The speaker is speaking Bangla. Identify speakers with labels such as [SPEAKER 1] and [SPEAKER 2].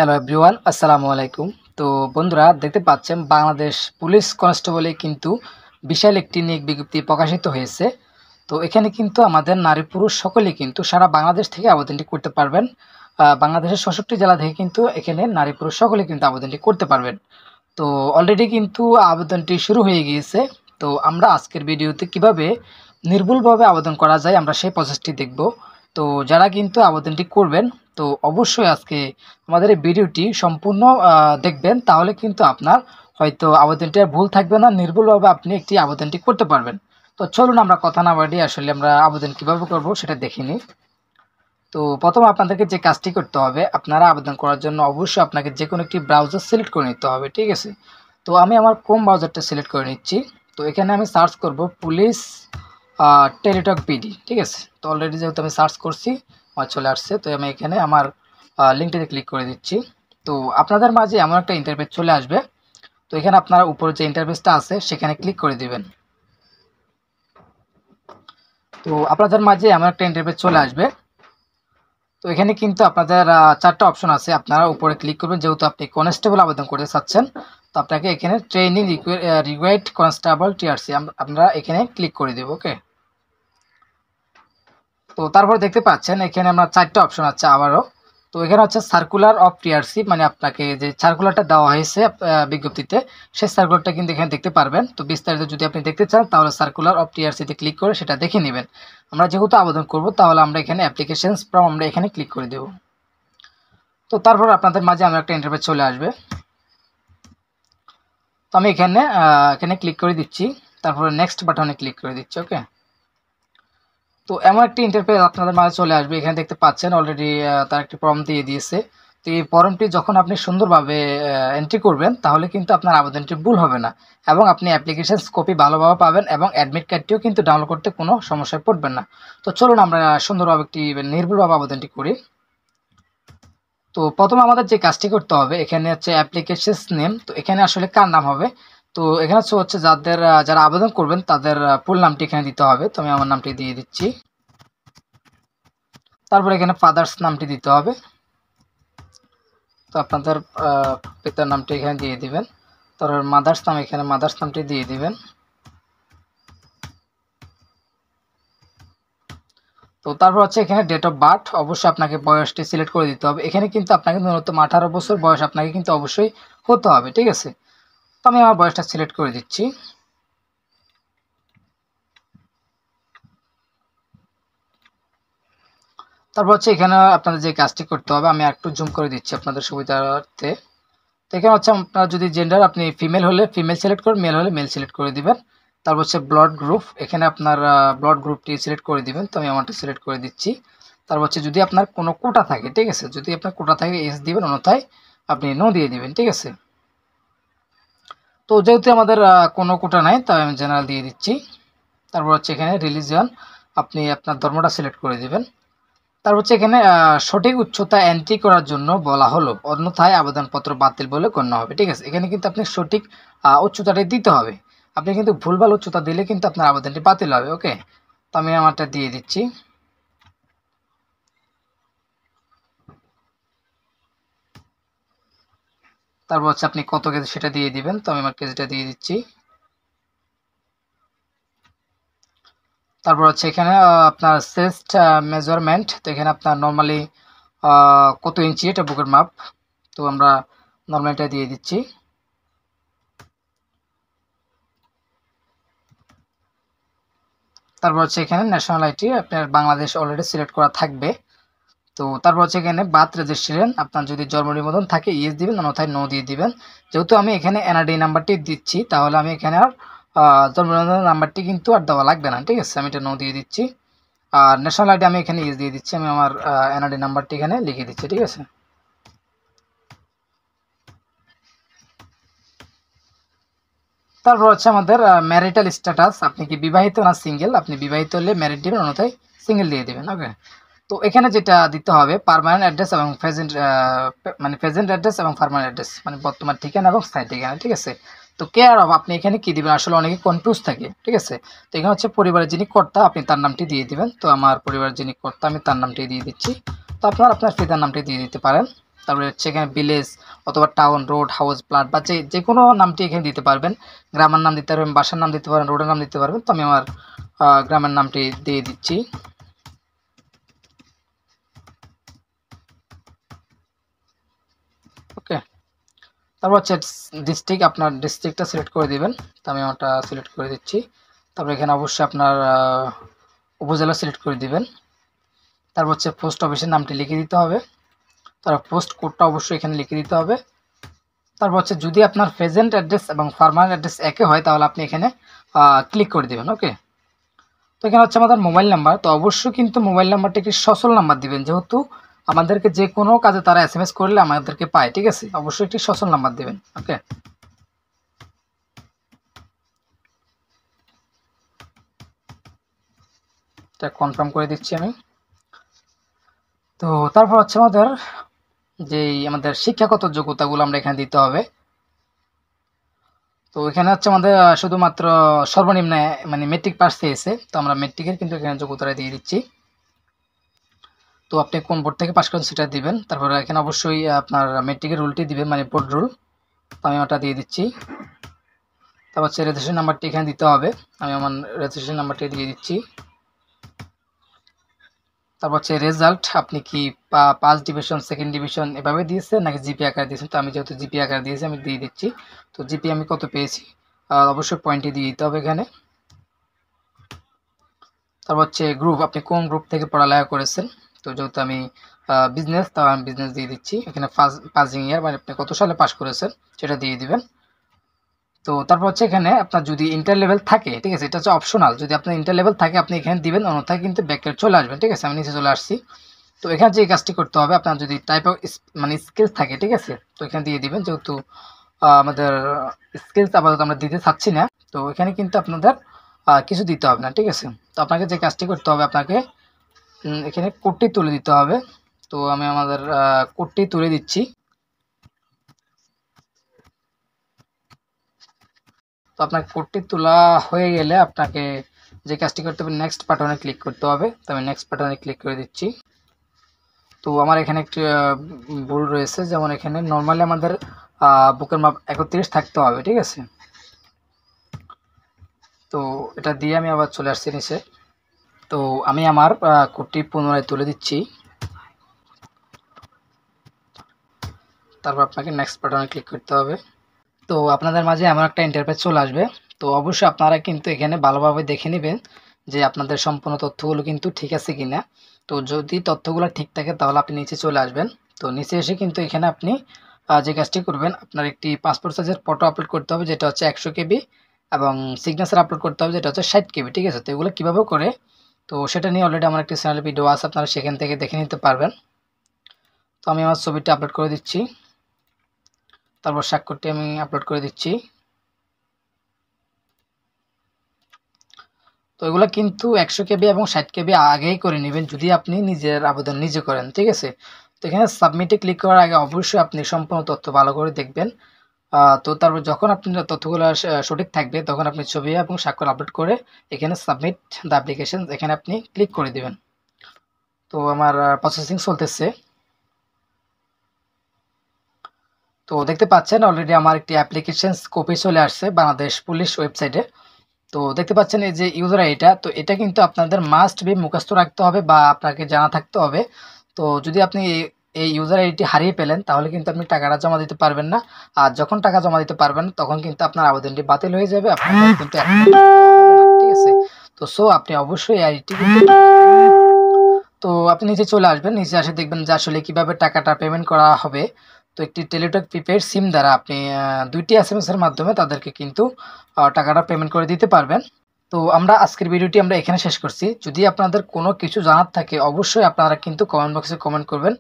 [SPEAKER 1] হ্যালো এভরিওয়ান, আসসালামু আলাইকুম। তো বন্ধুরা, দেখতে পাচ্ছেন বাংলাদেশ পুলিশ কনস্টেবলে কিন্তু বিশাল একটি নিয়োগ বিজ্ঞপ্তি প্রকাশিত হয়েছে। তো এখানে কিন্তু আমাদের নারী পুরুষ সকলেই কিন্তু সারা বাংলাদেশ থেকে আবেদনটি করতে পারবেন। বাংলাদেশের ৬৬ জেলা থেকে কিন্তু এখানে নারী পুরুষ সকলে কিন্তু আবেদনটি করতে পারবেন। তো অলরেডি কিন্তু আবেদনটি শুরু হয়ে গিয়েছে। তো আমরা আজকের ভিডিওতে কিভাবে নির্ভুলভাবে আবেদন করা যায় আমরা সেই প্রসেসটি দেখব। তো যারা কিন্তু আবেদনটি করবেন, তো অবশ্যই আজকে আমাদের এই ভিডিওটি সম্পূর্ণ দেখবেন, তাহলে কিন্তু আপনার হয়তো আবেদনটি আর ভুল থাকবে না, নির্ভুলভাবে আপনি একটি আবেদনটি করতে পারবেন। তো চলুন আমরা কথা না বাড়িয়ে আসলে আমরা আবেদন কিভাবে করব সেটা দেখে নিই। তো প্রথমে আপনাদেরকে যে কাজটি করতে হবে, আপনারা আবেদন করার জন্য অবশ্যই আপনাকে যে কোনো একটি ব্রাউজার সিলেক্ট করে নিতে হবে, ঠিক আছে। তো আমি আমার ক্রোম ব্রাউজারটা সিলেক্ট করে নিচ্ছি। তো এখানে আমি সার্চ করব পুলিশ টেলিটক পিডি, ঠিক আছে। তো অলরেডি যেহেতু আমি সার্চ করছি আমার চলে আসছে, তো আমি এখানে আমার লিঙ্কটিতে ক্লিক করে দিচ্ছি। তো আপনাদের মাঝে এমন একটা ইন্টারফেস চলে আসবে। তো এখানে আপনারা উপরে যে ইন্টারফেসটা আছে সেখানে ক্লিক করে দিবেন। তো আপনাদের মাঝে এমন একটা ইন্টারফেস চলে আসবে। তো এখানে কিন্তু আপনাদের 4টা অপশন আছে, আপনারা উপরে ক্লিক করবেন। যেহেতু আপনি কনস্টেবল আবেদন করতে চাচ্ছেন, তো আপনাকে এখানে ট্রেনিং রিকোয়ার্ড কনস্টেবল টিআরসি আমরা এখানে ক্লিক করে দেব। ওকে। তো তারপর দেখতে পাচ্ছেন এখানে আমরা 4টা অপশন আছে আবারও। তো এখানে হচ্ছে সার্কুলার অফ টিআরসি, মানে আপনাকে যে সার্কুলারটা দেওয়া হয়েছে বিজ্ঞপ্তিতে, সেই সার্কুলারটা কিন্তু এখানে দেখতে পারবেন। তো বিস্তারিত যদি আপনি দেখতে চান তাহলে সার্কুলার অফ টিআরসিতে ক্লিক করে সেটা দেখে নেবেন। আমরা যেহেতু আবেদন করব, তাহলে আমরা এখানে অ্যাপ্লিকেশনস ফর্ম আমরা এখানে ক্লিক করে দেব। তো তারপর আপনাদের মাঝে আমার একটা ইন্টারফেস চলে আসবে। তো আমি এখানে ক্লিক করে দিচ্ছি, তারপরে নেক্সট বাটনে ক্লিক করে দিচ্ছি। ওকে। তো এমন একটি ইন্টারফেস আপনাদের মাঝে চলে আসবে। এখানে দেখতে পাচ্ছেন অলরেডি তার একটি ফর্ম দিয়ে দিয়েছে। তো এই ফর্মটি যখন আপনি সুন্দরভাবে এন্ট্রি করবেন, তাহলে কিন্তু আপনার আবেদনটি ভুল হবে না, এবং আপনি অ্যাপ্লিকেশন কপি ভালোভাবে পাবেন, এবং অ্যাডমিট কার্ডটিও কিন্তু ডাউনলোড করতে কোনো সমস্যায় পড়বেন না। তো চলুন আমরা সুন্দরভাবে একটি নির্ভুলভাবে আবেদনটি করি। তো প্রথমে আমাদের যে কাজটি করতে হবে, এখানে হচ্ছে অ্যাপ্লিকেশন নেম। তো এখানে আসলে কার নাম হবে, তো এখানে হচ্ছে যারা আবেদন করবেন তাদের ফুল নামটি এখানে দিতে হবে। তো আমি আমার নামটি দিয়ে দিচ্ছি। তারপর এখানে ফাদার্স নামটি দিতে হবে। তো আপনাদের পিতার নামটি এখানে দিয়ে দিবেন। তারপর মাদার্স নাম, এখানে মাদার্স নামটি দিয়ে দিবেন। তো তারপর হচ্ছে এখানে ডেট অফ বার্থ, অবশ্যই আপনাকে বয়সটি সিলেক্ট করে দিতে হবে। এখানে কিন্তু আপনাকে ন্যূনতম 18 বছর বয়স আপনাকে কিন্তু অবশ্যই হতে হবে, ঠিক আছে। তো আমি আমার বয়সটা সিলেক্ট করে দিচ্ছি। তারপর হচ্ছে এখানে আপনাদের যে কাজটি করতে হবে, আমি একটু জুম করে দিচ্ছি আপনাদের সুবিধার্থে। তো এখানে হচ্ছে আপনার যদি জেন্ডার আপনি ফিমেল হলে ফিমেল সিলেক্ট করবেন, মেল হলে মেল সিলেক্ট করে দিবেন। তারপর হচ্ছে ব্লাড গ্রুপ, এখানে আপনার ব্লাড গ্রুপটি সিলেক্ট করে দিবেন। তো আমি আমারটা সিলেক্ট করে দিচ্ছি। তারপর হচ্ছে যদি আপনার কোনো কোটা থাকে, ঠিক আছে, যদি আপনার কোটা থাকে এস দিবেন, অন্যথায় আপনি নো দিয়ে দিবেন, ঠিক আছে। তো যেহেতু আমাদের কোনো কোটা নাই, তাই আমি জেনারেল দিয়ে দিচ্ছি। তারপর হচ্ছে এখানে রিলিজিয়ন, আপনি আপনার ধর্মটা সিলেক্ট করে দিবেন। তারপর হচ্ছে এখানে সঠিক উচ্চতা এন্ট্রি করার জন্য বলা হলো, অন্যথায় আবেদনপত্র বাতিল বলে গণ্য হবে, ঠিক আছে। এখানে কিন্তু আপনি সঠিক উচ্চতাটাই দিতে হবে। আপনি কিন্তু ভুলভাল উচ্চতা দিলে কিন্তু আপনার আবেদনটি বাতিল হবে। ওকে। তো আমি আমারটা দিয়ে দিচ্ছি। তারপর হচ্ছে আপনি কত কেজি সেটা দিয়ে দিবেন। তো আমি আমার কেজিটা দিয়ে দিচ্ছি। তারপর হচ্ছে এখানে আপনার চেস্ট মেজারমেন্ট, তো এখানে আপনার নর্মালি কত ইঞ্চি এটা বুকের মাপ, তো আমরা নর্মালিটা দিয়ে দিচ্ছি। তারপর হচ্ছে এখানে ন্যাশনালিটি আপনার বাংলাদেশ অলরেডি সিলেক্ট করা থাকবে। তো তারপর হচ্ছে এখানে বার্থ রেজিস্ট্রেশন, আপনার যদি জন্ম নিবন্ধন থাকে ইয়েস দিবেন, অন্যথায় নো দিয়ে দিবেন। যেহেতু আমি এখানে এনআরডি নাম্বারটি দিচ্ছি, তাহলে আমি এখানে আর জন্ম নিবন্ধন নাম্বারটি কিন্তু আর দেওয়া লাগবে না, ঠিক আছে। আমি এটা নো দিয়ে দিচ্ছি। আর ন্যাশনাল আইডি আমি এখানে ইয়েস দিয়ে দিচ্ছি। আমি আমার এনআরডি নাম্বারটি এখানে লিখে দিচ্ছি, ঠিক আছে। তারপর হচ্ছে আমাদের ম্যারিটাল স্ট্যাটাস, আপনি কি বিবাহিত না সিঙ্গেল, আপনি বিবাহিত হলে ম্যারিড দিবেন, অন্যথায় সিঙ্গেল দিয়ে দিবেন। ওকে। তো এখানে যেটা দিতে হবে পার্মানেন্ট অ্যাড্রেস এবং প্রেজেন্ট অ্যাড্রেস এবং পার্মানেন্ট অ্যাড্রেস, মানে বর্তমান ঠিকানা এবং স্থায়ী ঠিকানা, ঠিক আছে। তো কেয়ার অফ আপনি এখানে কি দিবেন, আসলে অনেকে কনফিউজ থাকে, ঠিক আছে। তো এখানে হচ্ছে পরিবারের যিনি কর্তা আপনি তার নামটি দিয়ে দিবেন। তো আমার পরিবারের যিনি কর্তা আমি তার নামটি দিয়ে দিচ্ছি। তো আপনার পিতার নামটি দিয়ে দিতে পারেন। তারপরে হচ্ছে এখানে ভিলেজ অথবা টাউন, রোড, হাউস, প্লাট বা যে কোনো নামটি এখানে দিতে পারবেন। গ্রামের নাম দিতে পারবেন, বাসার নাম দিতে পারেন, রোডের নাম দিতে পারবেন। তো আমি আমার গ্রামের নামটি দিয়ে দিচ্ছি। ওকে, তারপর হচ্ছে ডিস্ট্রিক্ট, আপনার ডিস্ট্রিক্টটা সিলেক্ট করে দিবেন। তো আমি ওটা সিলেক্ট করে দিচ্ছি। তারপর এখানে অবশ্যই আপনার উপজেলা সিলেক্ট করে দিবেন। তারপর হচ্ছে পোস্ট অফিসের নামটি লিখে দিতে হবে। তারপর পোস্ট কোডটা অবশ্যই এখানে লিখে দিতে হবে। তারপর হচ্ছে যদি আপনার প্রেজেন্ট অ্যাড্রেস এবং পার্মানেন্ট অ্যাড্রেস একই হয় তাহলে আপনি এখানে ক্লিক করে দেবেন। ওকে, তো এখানে হচ্ছে আমাদের মোবাইল নাম্বার। তো অবশ্যই কিন্তু মোবাইল নাম্বারটা একটি সচল নাম্বার দিবেন, যেহেতু আমাদেরকে যে কোনো কাজে তারা SMS করলে আমাদেরকে পায়। ঠিক আছে, অবশ্যই একটি সচল নাম্বার দিবেন। ওকে, এটা কনফার্ম করে দিচ্ছি আমি। তো তারপর হচ্ছে আমাদের শিক্ষাগত যোগ্যতাগুলো আমরা এখানে দিতে হবে। তো এখানে হচ্ছে আমাদের শুধুমাত্র সর্বনিম্ন মানে মেট্রিক পাস পেয়েছে, তো আমরা মেট্রিকের কিন্তু এখানে যোগ্যতাটা দিয়ে দিচ্ছি। তো আপনি কোন বোর্ড থেকে পাস করেন সেটা দিবেন। তারপরে এখানে অবশ্যই আপনার মেট্রিকের রুলটি দিবেন, মানে বোর্ড রুল। তো আমি ওটা দিয়ে দিচ্ছি। তারপর হচ্ছে রেজিস্ট্রেশন নাম্বারটি এখানে দিতে হবে। আমি আমার রেজিস্ট্রেশন নাম্বারটি দিয়ে দিচ্ছি। তারপর হচ্ছে রেজাল্ট, আপনি কি ফার্স্ট ডিভিশন, সেকেন্ড ডিভিশন এভাবে দিয়েছেন নাকি জিপি আকারে দিয়েছেন। তো আমি যেহেতু জিপি আকারে দিয়েছি আমি দিয়ে দিচ্ছি। তো জিপি আমি কত পেয়েছি অবশ্যই পয়েন্টে দিয়ে দিতে হবে এখানে। তারপর হচ্ছে গ্রুপ, আপনি কোন গ্রুপ থেকে পড়ালেখা করেছেন। তো যেহেতু আমি বিজনেস, তো আমি বিজনেস দিয়ে দিচ্ছি। এখানে পাসিং ইয়ার মানে আপনি কত সালে পাস করেছেন সেটা দিয়ে দিবেন। তো তারপর হচ্ছে এখানে আপনার যদি ইন্টার লেভেল থাকে, ঠিক আছে, এটা হচ্ছে অপশনাল, যদি আপনার ইন্টার লেভেল থাকে আপনি এখানে দিবেন, অন্যথায় কিন্তু ব্যাকে চলে আসবেন। ঠিক আছে, আমি নিচে চলে আসছি। তো এখানে যে কাজটি করতে হবে, আপনার যদি টাইপ অফ মানে স্কিলস থাকে, ঠিক আছে, তো এখানে দিয়ে দিবেন। যেহেতু আমাদের স্কিলস আপাতত আমরা দিতে চাচ্ছি না, তো এখানে কিন্তু আপনাদের কিছু দিতে হবে না। ঠিক আছে, তো আপনাকে যে কাজটি করতে হবে, আপনাকে এখানে কোডটি তুলে দিতে হবে। তো আমি আমাদের কোডটি তুলে দিচ্ছি। তো আপনার কোডটি তোলা হয়ে গেলে আপনাকে যে কাজটি করতে হবে, নেক্সট বাটনে ক্লিক করতে হবে। তো আমি নেক্সট বাটনে ক্লিক করে দিচ্ছি। তো আমার এখানে একটি ভুল রয়েছে, যেমন এখানে নর্মালি আমাদের বুকের মাপ 31 থাকতে হবে। ঠিক আছে, তো এটা দিয়ে আমি আবার চলে আসছি নিচে। তো আমি আমার কোডটি পুনরায় তুলে দিচ্ছি। তারপর আপনাকে নেক্সট বাটনে ক্লিক করতে হবে। তো আপনাদের মাঝে এমন একটা ইন্টারফেস চলে আসবে। তো অবশ্যই আপনারা কিন্তু এখানে ভালোভাবে দেখে নেবেন যে আপনাদের সম্পূর্ণ তথ্যগুলো কিন্তু ঠিক আছে কিনা। তো যদি তথ্যগুলো ঠিক থাকে তাহলে আপনি নিচে চলে আসবেন। তো নিচে এসে কিন্তু এখানে আপনি যে কাজটি করবেন, আপনার একটি পাসপোর্ট সাইজের ফটো আপলোড করতে হবে যেটা হচ্ছে 100 কেবি, এবং সিগনেচার আপলোড করতে হবে যেটা হচ্ছে 60 কেবি। ঠিক আছে, তো এগুলো কীভাবে করে, তো সেটা নিয়ে অলরেডি আমার একটি চ্যানেল ভিডিও আছে, আপনারা সেখান থেকে দেখে নিতে পারবেন। তো আমি আমার ছবিটা আপলোড করে দিচ্ছি। তারপর স্বাক্ষরটি আমি আপলোড করে দিচ্ছি। তো এগুলো কিন্তু 100 কেবি এবং 60 কেবি আগেই করে নেবেন যদি আপনি নিজের আবেদন নিজে করেন। ঠিক আছে, তো এখানে সাবমিটে ক্লিক করার আগে অবশ্যই আপনি সম্পূর্ণ তথ্য ভালো করে দেখবেন। তো তারপর যখন আপনার তথ্যগুলো সঠিক থাকবে তখন আপনি ছবি এবং স্বাক্ষর আপলোড করে এখানে সাবমিট দ্য অ্যাপ্লিকেশন এখানে আপনি ক্লিক করে দিবেন। তো আমার প্রসেসিং চলতেছে। তো দেখতে পাচ্ছেন অলরেডি আমার একটি অ্যাপ্লিকেশন কপি চলে আসছে বাংলাদেশ পুলিশ ওয়েবসাইটে। তো দেখতে পাচ্ছেন এই যে ইউজার আইডিটা, তো এটা কিন্তু আপনাদের মাস্ট বি মুখস্থ রাখতে হবে বা আপনাকে জানা থাকতে হবে। তো যদি আপনি এই ইউজার আইডিটি হারিয়ে পেলেন তাহলে কিন্তু আপনি টাকাটা জমা দিতে পারবেন না। আর যখন টাকা জমা দিতে পারবেন তখন কিন্তু আপনার আবেদনটি বাতিল হয়ে যাবে, আপনার কিন্তু ঠিক আছে। তো আপনি অবশ্যই এই আইডিটি তো আপনি নিচে চলে আসবেন, নিচে আসে দেখবেন যে আসলে কিভাবে টাকাটা পেমেন্ট করা হবে। তো একটি টেলিটক প্রিপেড সিম দ্বারা আপনি 2টি SMS এর মাধ্যমে তাদেরকে কিন্তু টাকাটা পেমেন্ট করে দিতে পারবেন। তো আমরা আজকের ভিডিওটি আমরা এখানে শেষ করছি। যদি আপনাদের কোনো কিছু জানার থাকে অবশ্যই আপনারা কিন্তু কমেন্ট বক্সে কমেন্ট করবেন।